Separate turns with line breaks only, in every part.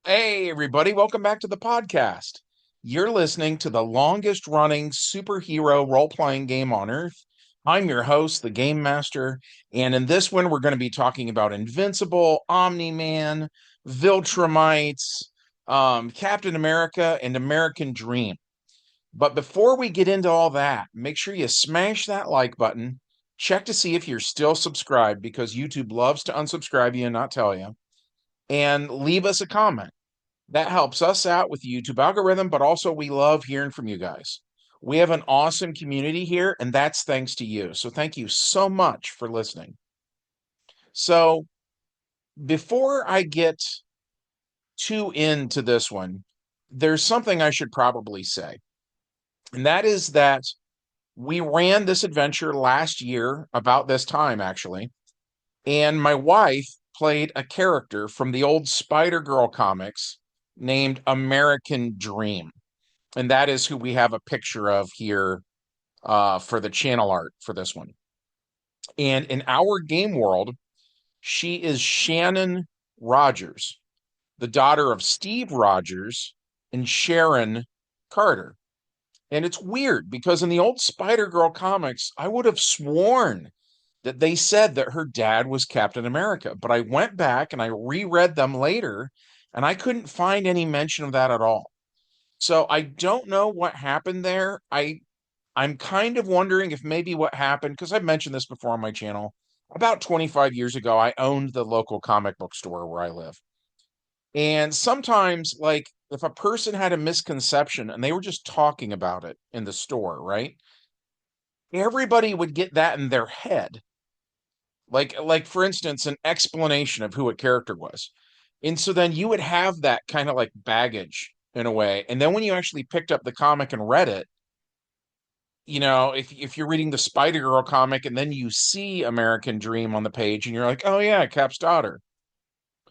Hey, everybody, welcome back to the podcast. You're listening to the longest running superhero role playing game on Earth. I'm your host, the Game Master, and in this one, we're going to be talking about Invincible, Omni Man, Viltrumites, Captain America, and American Dream. But before we get into all that, make sure you smash that like button. Check to see if you're still subscribed because YouTube loves to unsubscribe you and not tell you. And leave us a comment. That helps us out with the YouTube algorithm, but also we love hearing from you guys. We have an awesome community here, and that's thanks to you. So thank you so much for listening. So before I get too into this one, there's something I should probably say, and that is that we ran this adventure last year, about this time actually, and my wife played a character from the old Spider-Girl comics named American Dream. And that is who we have a picture of here for the channel art for this one. And in our game world, she is Shannon Rogers, the daughter of Steve Rogers and Sharon Carter. And it's weird because in the old Spider Girl comics, I would have sworn that they said that her dad was Captain America. But I went back and I reread them later and I couldn't find any mention of that at all. So I don't know what happened there. I'm kind of wondering if maybe what happened, because I've mentioned this before on my channel. About 25 years ago, I owned the local comic book store where I live. And sometimes, like, if a person had a misconception and they were just talking about it in the store, right? Everybody would get that in their head. Like for instance, an explanation of who a character was. And so then you would have that kind of like baggage in a way. And then when you actually picked up the comic and read it, if you're reading the Spider Girl comic and then you see American Dream on the page and you're like, oh yeah, Cap's daughter.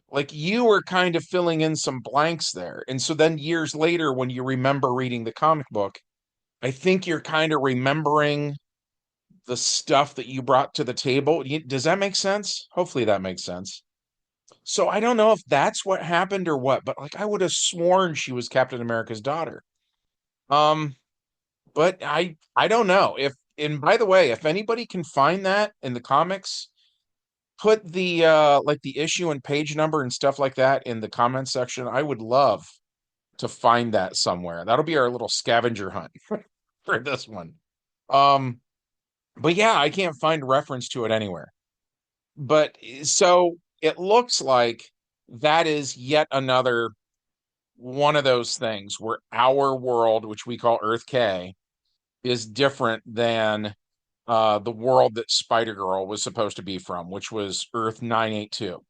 Like you were kind of filling in some blanks there. And so then years later, when you remember reading the comic book, I think you're kind of remembering the stuff that you brought to the table. Does that make sense? Hopefully that makes sense. So I don't know if that's what happened or what, but like I would have sworn she was Captain America's daughter. Um, but I don't know if, and by the way, if anybody can find that in the comics, put the like the issue and page number and stuff like that in the comments section. I would love to find that somewhere. That'll be our little scavenger hunt for this one. um but yeah, I can't find reference to it anywhere. But so it looks like that is yet another one of those things where our world, which we call Earth K, is different than the world that Spider Girl was supposed to be from, which was Earth 982.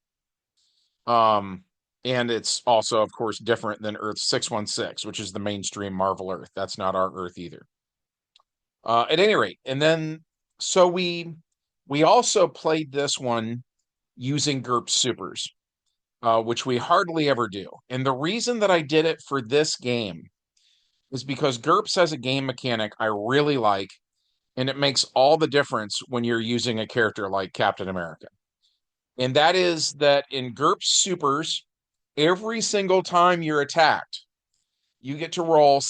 Um, and it's also, of course, different than Earth 616, which is the mainstream Marvel Earth. That's not our Earth either. At any rate, and then so we also played this one using GURPS Supers, which we hardly ever do. And the reason that I did it for this game is because GURPS has a game mechanic I really like, and it makes all the difference when you're using a character like Captain America. And that is that in GURPS Supers, every single time you're attacked, you get to roll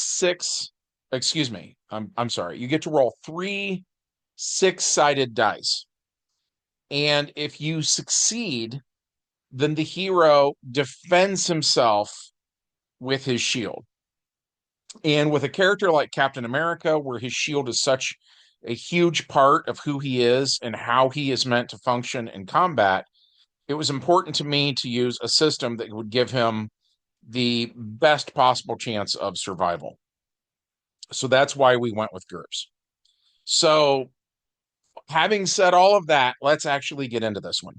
excuse me, I'm sorry, you get to roll three six-sided dice. And if you succeed, then the hero defends himself with his shield. And with a character like Captain America, where his shield is such a huge part of who he is and how he is meant to function in combat, it was important to me to use a system that would give him the best possible chance of survival. So that's why we went with GURPS. So, having said all of that, let's actually get into this one.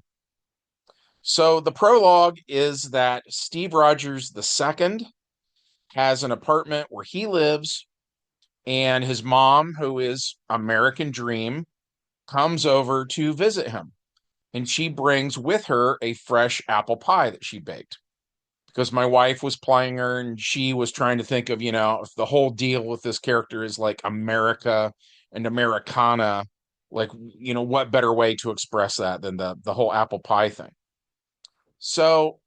So, the prologue is that Steve Rogers II has an apartment where he lives, and his mom, who is American Dream, comes over to visit him. And she brings with her a fresh apple pie that she baked, because my wife was playing her and she was trying to think of, if the whole deal with this character is like America and Americana, like, what better way to express that than the whole apple pie thing? So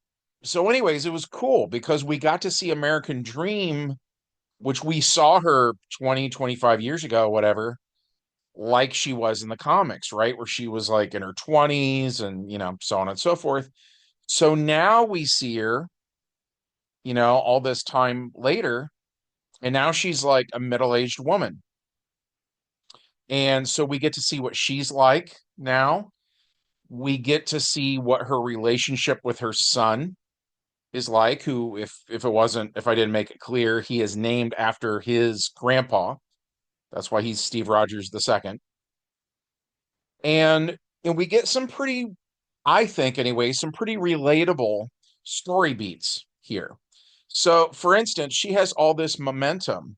So anyways, it was cool because we got to see American Dream, which we saw her 20, 25 years ago, whatever, like she was in the comics, right? Where she was like in her 20s and, so on and so forth. So now we see her, all this time later, and now she's like a middle-aged woman. And so we get to see what she's like now. We get to see what her relationship with her son is like, who, if I didn't make it clear, he is named after his grandpa. That's why he's Steve Rogers II. And we get some pretty, I think anyway, some pretty relatable story beats here. So, for instance, she has all this momentum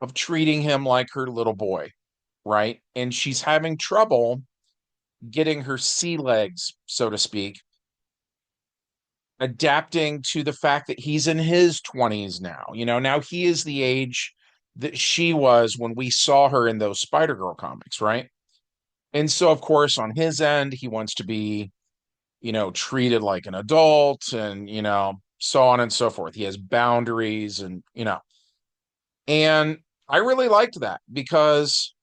of treating him like her little boy, right? And she's having trouble getting her sea legs, so to speak, adapting to the fact that he's in his 20s now. Now he is the age that she was when we saw her in those Spider-Girl comics, right? And so, of course, on his end, he wants to be, treated like an adult and, so on and so forth. He has boundaries and I really liked that because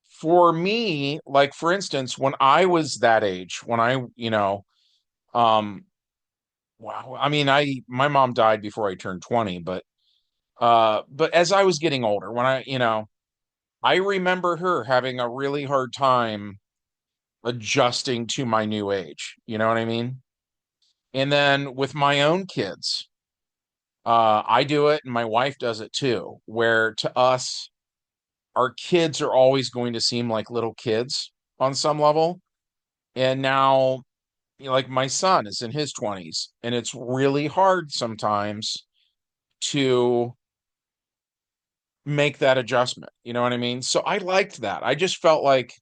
for me, like for instance, when I was that age, when um, wow, I mean, my mom died before I turned 20, but as I was getting older, when I remember her having a really hard time adjusting to my new age. You know what I mean? And then with my own kids, I do it and my wife does it too, where to us, our kids are always going to seem like little kids on some level. And now, like my son is in his 20s, and it's really hard sometimes to make that adjustment. You know what I mean? So I liked that. I just felt like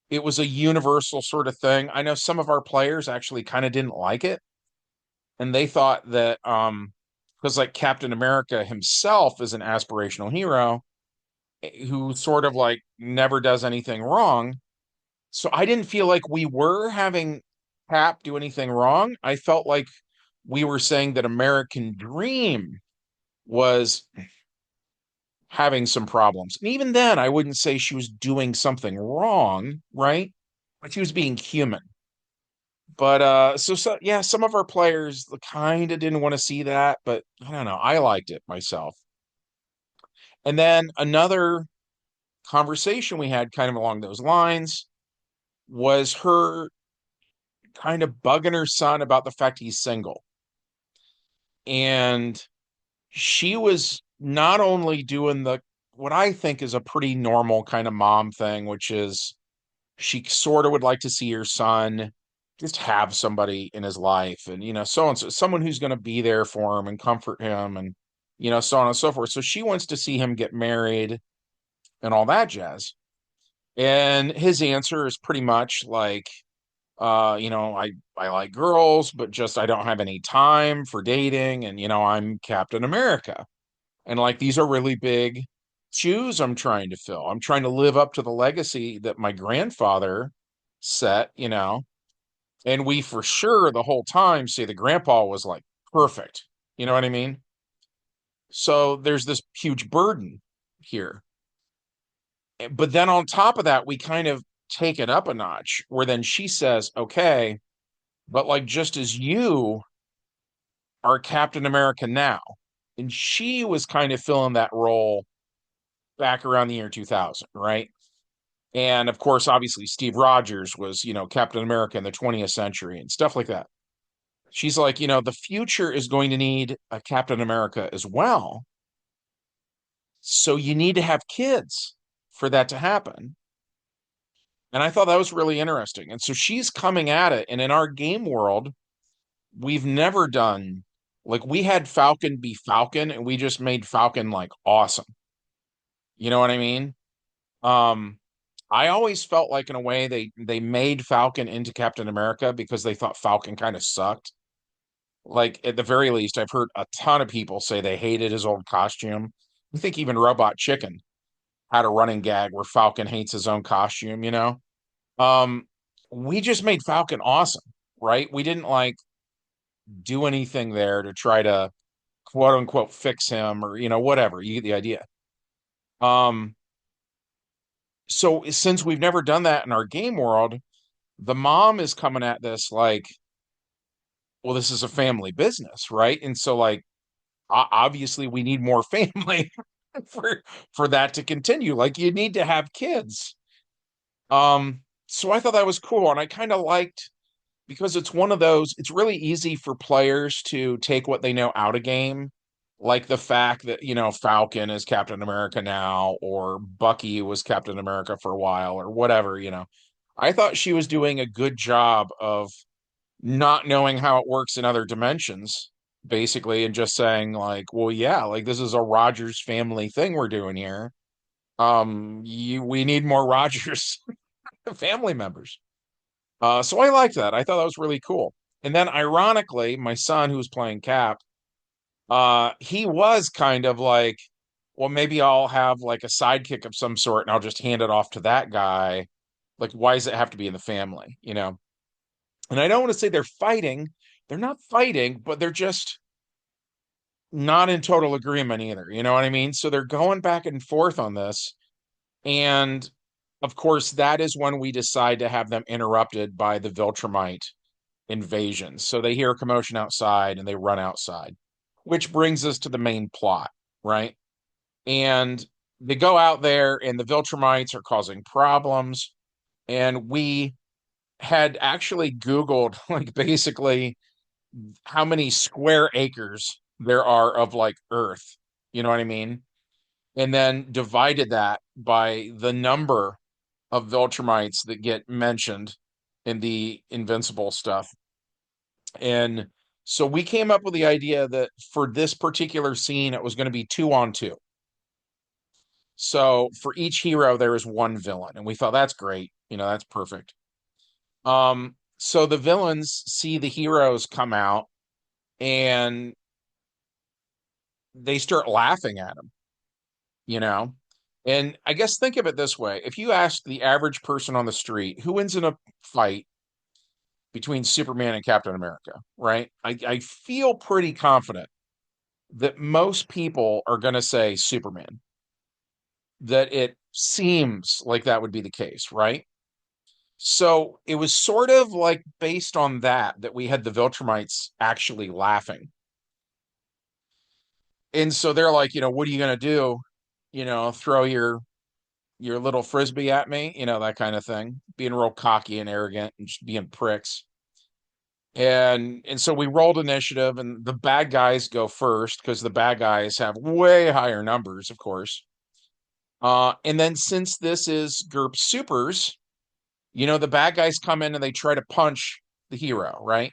it was a universal sort of thing. I know some of our players actually kind of didn't like it, and they thought that because like Captain America himself is an aspirational hero who sort of like never does anything wrong. So I didn't feel like we were having Cap do anything wrong. I felt like we were saying that American Dream was having some problems. And even then, I wouldn't say she was doing something wrong, right? But she was being human. But so yeah, some of our players kind of didn't want to see that, but I don't know. I liked it myself. And then another conversation we had kind of along those lines was her kind of bugging her son about the fact he's single. And she was not only doing the what I think is a pretty normal kind of mom thing, which is she sort of would like to see her son just have somebody in his life and so and so, someone who's going to be there for him and comfort him and so on and so forth. So she wants to see him get married and all that jazz. And his answer is pretty much like I like girls, but just I don't have any time for dating and I'm Captain America. And like these are really big shoes I'm trying to fill. I'm trying to live up to the legacy that my grandfather set. And we for sure the whole time say the grandpa was like perfect. You know what I mean? So there's this huge burden here. But then on top of that, we kind of take it up a notch where then she says, okay, but like just as you are Captain America now. And she was kind of filling that role back around the year 2000, right? And of course, obviously, Steve Rogers was, Captain America in the 20th century and stuff like that. She's like, the future is going to need a Captain America as well. So you need to have kids for that to happen. And I thought that was really interesting. And so she's coming at it. And in our game world, we've never done like we had Falcon be Falcon and we just made Falcon like awesome. You know what I mean? Um, I always felt like in a way they made Falcon into Captain America because they thought Falcon kind of sucked. Like at the very least, I've heard a ton of people say they hated his old costume. I think even Robot Chicken had a running gag where Falcon hates his own costume. Um, we just made Falcon awesome. right? We didn't like do anything there to try to quote unquote fix him or whatever. You get the idea. Um, so since we've never done that in our game world, the mom is coming at this like, well, this is a family business, right? And so like obviously we need more family for that to continue. Like you need to have kids. So I thought that was cool, and I kind of liked because it's one of those, it's really easy for players to take what they know out of game, like the fact that, Falcon is Captain America now, or Bucky was Captain America for a while, or whatever. I thought she was doing a good job of not knowing how it works in other dimensions, basically, and just saying, like, well, yeah, like this is a Rogers family thing we're doing here. We need more Rogers family members. So I liked that. I thought that was really cool. And then ironically, my son who was playing Cap, he was kind of like, well, maybe I'll have like a sidekick of some sort and I'll just hand it off to that guy. Like, why does it have to be in the family? And I don't want to say they're fighting. They're not fighting, but they're just not in total agreement either. You know what I mean? So they're going back and forth on this. And of course, that is when we decide to have them interrupted by the Viltrumite invasion. So they hear a commotion outside and they run outside, which brings us to the main plot, right? And they go out there and the Viltrumites are causing problems. And we had actually Googled, like, basically how many square acres there are of like Earth. You know what I mean? And then divided that by the number of Viltrumites that get mentioned in the Invincible stuff. And so we came up with the idea that for this particular scene, it was going to be 2-on-2. So for each hero, there is one villain. And we thought that's great. That's perfect. So the villains see the heroes come out and they start laughing at them, you know? And I guess think of it this way. If you ask the average person on the street who wins in a fight between Superman and Captain America, right? I feel pretty confident that most people are going to say Superman, that it seems like that would be the case, right? So it was sort of like based on that we had the Viltrumites actually laughing. And so they're like, what are you going to do? Throw your little frisbee at me, that kind of thing, being real cocky and arrogant and just being pricks. And so we rolled initiative, and the bad guys go first because the bad guys have way higher numbers, of course. And then since this is GURP Supers, the bad guys come in and they try to punch the hero, right?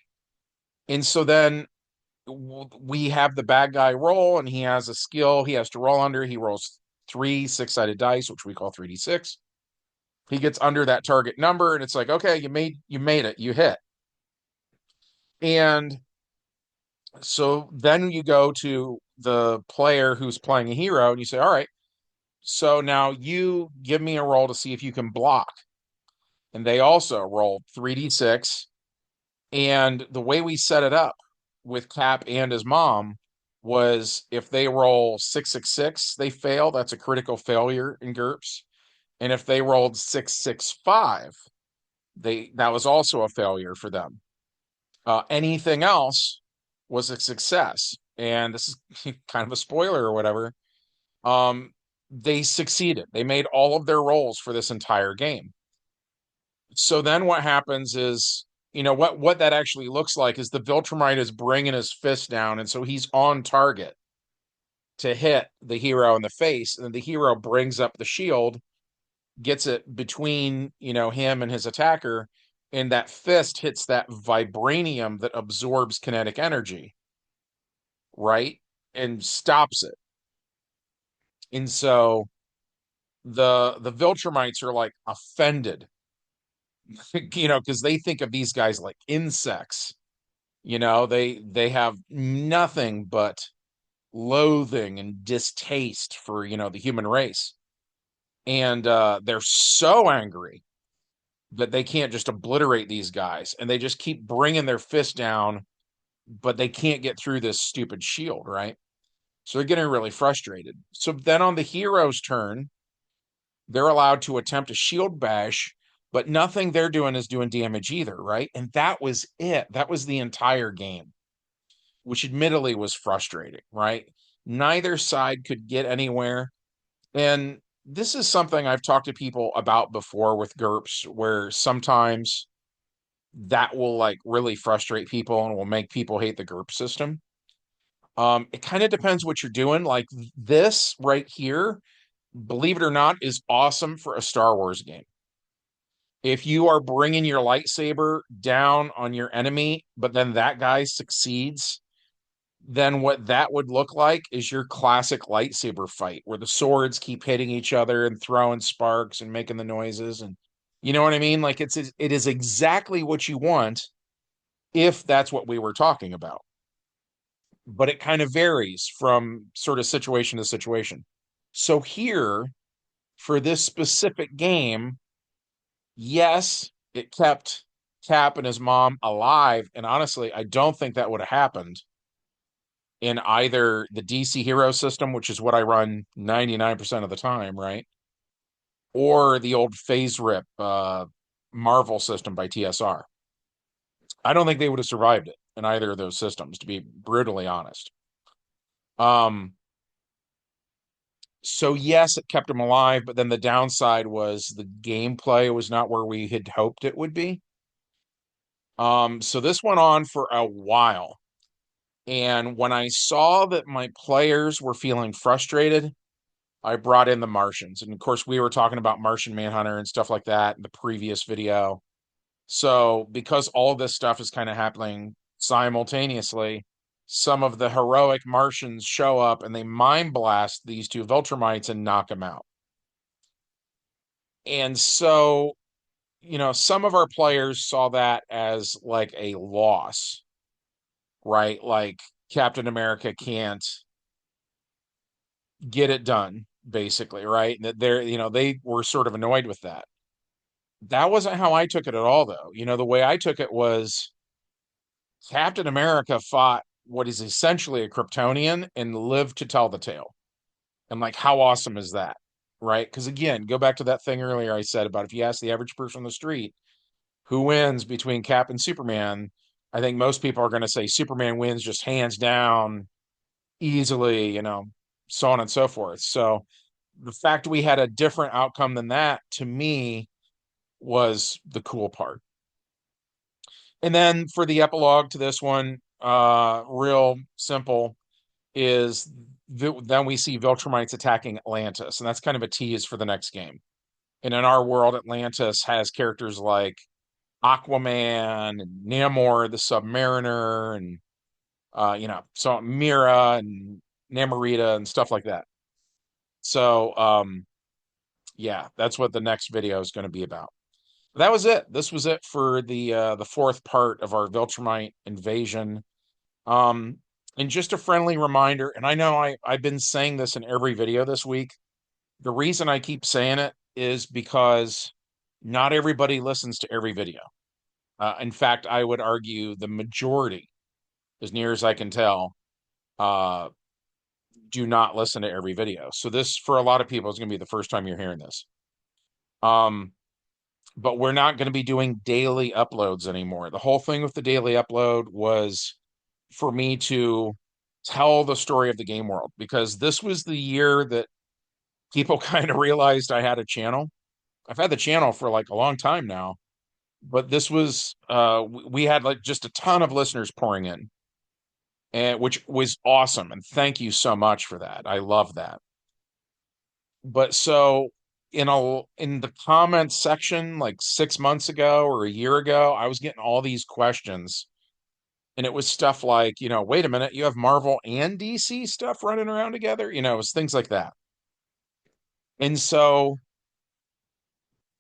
And so then we have the bad guy roll, and he has a skill he has to roll under. He rolls 3 6-sided dice, which we call 3d6. He gets under that target number, and it's like, okay, you made it, you hit. And so then you go to the player who's playing a hero, and you say, all right, so now you give me a roll to see if you can block. And they also roll 3d6. And the way we set it up with Cap and his mom was if they roll 666, they fail. That's a critical failure in GURPS. And if they rolled 665, that was also a failure for them. Anything else was a success. And this is kind of a spoiler or whatever. Um, they succeeded. They made all of their rolls for this entire game. So then what happens is, what that actually looks like is the Viltrumite is bringing his fist down, and so he's on target to hit the hero in the face, and the hero brings up the shield, gets it between, him and his attacker, and that fist hits that vibranium that absorbs kinetic energy, right? And stops it. And so the Viltrumites are like offended, because they think of these guys like insects. They have nothing but loathing and distaste for, the human race. And they're so angry that they can't just obliterate these guys, and they just keep bringing their fist down, but they can't get through this stupid shield, right? So they're getting really frustrated. So then on the hero's turn, they're allowed to attempt a shield bash, but nothing they're doing is doing damage either, right? And that was it. That was the entire game, which admittedly was frustrating, right? Neither side could get anywhere. And this is something I've talked to people about before with GURPS, where sometimes that will like really frustrate people and will make people hate the GURPS system. It kind of depends what you're doing. Like this right here, believe it or not, is awesome for a Star Wars game. If you are bringing your lightsaber down on your enemy, but then that guy succeeds, then what that would look like is your classic lightsaber fight where the swords keep hitting each other and throwing sparks and making the noises, and you know what I mean? Like it is exactly what you want if that's what we were talking about. But it kind of varies from sort of situation to situation. So here for this specific game, yes, it kept Cap and his mom alive, and honestly, I don't think that would have happened in either the DC Hero system, which is what I run 99% of the time, right? Or the old Phase Rip Marvel system by TSR. I don't think they would have survived it in either of those systems, to be brutally honest. Um, so yes, it kept them alive, but then the downside was the gameplay was not where we had hoped it would be. So this went on for a while. And when I saw that my players were feeling frustrated, I brought in the Martians. And of course, we were talking about Martian Manhunter and stuff like that in the previous video. So, because all this stuff is kind of happening simultaneously, some of the heroic Martians show up and they mind blast these two Viltrumites and knock them out. And so, some of our players saw that as like a loss, right? Like Captain America can't get it done, basically, right? That they were sort of annoyed with that. That wasn't how I took it at all, though. The way I took it was Captain America fought what is essentially a Kryptonian and lived to tell the tale. And like, how awesome is that? Right? Because again, go back to that thing earlier I said about if you ask the average person on the street who wins between Cap and Superman, I think most people are going to say Superman wins just hands down, easily, so on and so forth. So the fact we had a different outcome than that to me was the cool part. And then for the epilogue to this one, real simple is then we see Viltrumites attacking Atlantis, and that's kind of a tease for the next game. And in our world, Atlantis has characters like Aquaman and Namor the Submariner, and so Mira and Namorita and stuff like that. So yeah, that's what the next video is going to be about. That was it. This was it for the fourth part of our Viltrumite invasion. Um, and just a friendly reminder, and I know I've been saying this in every video this week. The reason I keep saying it is because not everybody listens to every video. In fact, I would argue the majority, as near as I can tell, uh, do not listen to every video. So this, for a lot of people, is going to be the first time you're hearing this. Um, but we're not going to be doing daily uploads anymore. The whole thing with the daily upload was for me to tell the story of the game world, because this was the year that people kind of realized I had a channel. I've had the channel for like a long time now, but this was we had like just a ton of listeners pouring in, and which was awesome, and thank you so much for that. I love that. But so in the comments section like 6 months ago or a year ago, I was getting all these questions, and it was stuff like, wait a minute, you have Marvel and DC stuff running around together? It was things like that. And so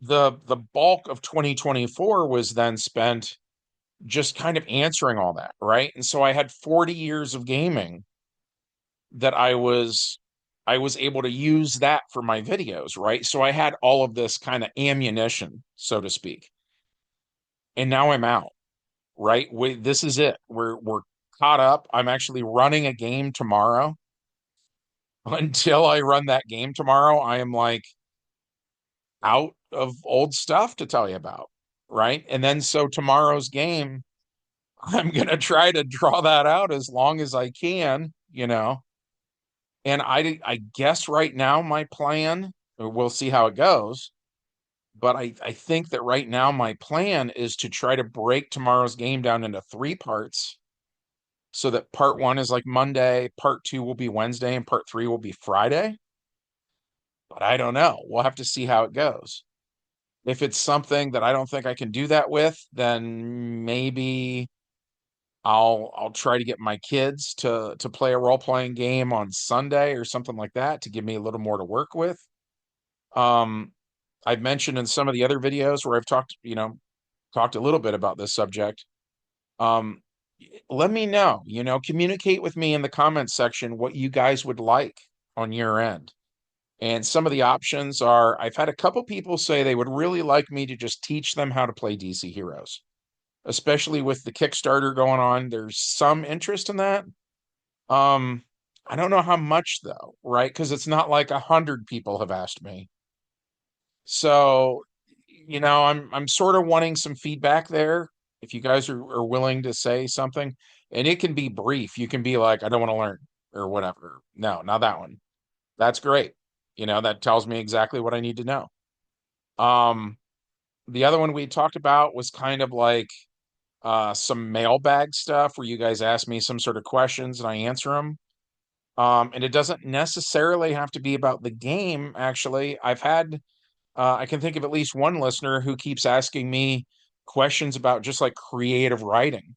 the bulk of 2024 was then spent just kind of answering all that, right? And so I had 40 years of gaming that I was able to use that for my videos, right? So I had all of this kind of ammunition, so to speak. and now I'm out, right? This is it. We're caught up. I'm actually running a game tomorrow. Until I run that game tomorrow, I am like out of old stuff to tell you about, right? And then so tomorrow's game, I'm gonna try to draw that out as long as I can, And I guess right now my plan, we'll see how it goes, but I think that right now my plan is to try to break tomorrow's game down into three parts so that part one is like Monday, part two will be Wednesday, and part three will be Friday. But I don't know. We'll have to see how it goes. If it's something that I don't think I can do that with, then maybe I'll try to get my kids to play a role-playing game on Sunday or something like that to give me a little more to work with. Um, I've mentioned in some of the other videos where I've talked a little bit about this subject. Um, Let me know, communicate with me in the comments section what you guys would like on your end. And some of the options are I've had a couple people say they would really like me to just teach them how to play DC Heroes, especially with the Kickstarter going on. There's some interest in that. Um, I don't know how much though, right? Because it's not like 100 people have asked me. So, I'm sort of wanting some feedback there. If you guys are willing to say something, and it can be brief. You can be like, I don't want to learn or whatever. No, not that one. That's great. That tells me exactly what I need to know. Um, the other one we talked about was kind of like some mailbag stuff where you guys ask me some sort of questions and I answer them. And it doesn't necessarily have to be about the game, actually. I can think of at least one listener who keeps asking me questions about just like creative writing.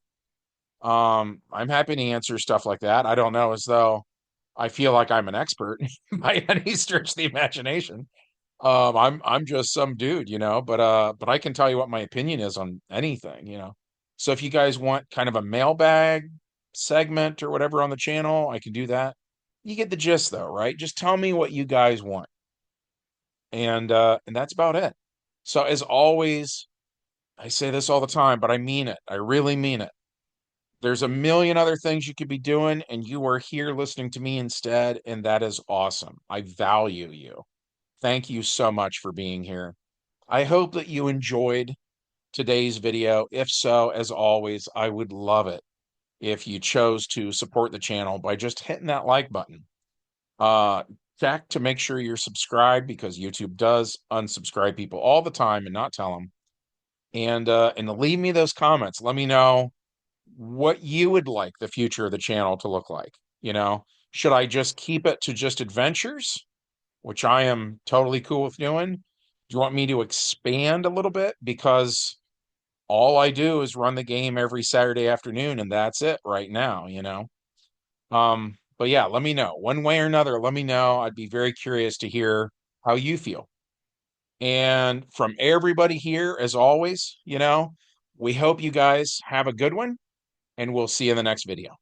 I'm happy to answer stuff like that. I don't know as though I feel like I'm an expert by any stretch of the imagination. I'm just some dude, but I can tell you what my opinion is on anything. So if you guys want kind of a mailbag segment or whatever on the channel, I can do that. You get the gist though, right? Just tell me what you guys want. And that's about it. So as always, I say this all the time, but I mean it. I really mean it. There's a million other things you could be doing, and you are here listening to me instead, and that is awesome. I value you. Thank you so much for being here. I hope that you enjoyed today's video. If so, as always, I would love it if you chose to support the channel by just hitting that like button. Uh, Check to make sure you're subscribed because YouTube does unsubscribe people all the time and not tell them. And leave me those comments. Let me know what you would like the future of the channel to look like. Should I just keep it to just adventures, which I am totally cool with doing? Do you want me to expand a little bit? Because all I do is run the game every Saturday afternoon, and that's it right now. But yeah, let me know. One way or another, let me know. I'd be very curious to hear how you feel. And from everybody here, as always, we hope you guys have a good one, and we'll see you in the next video.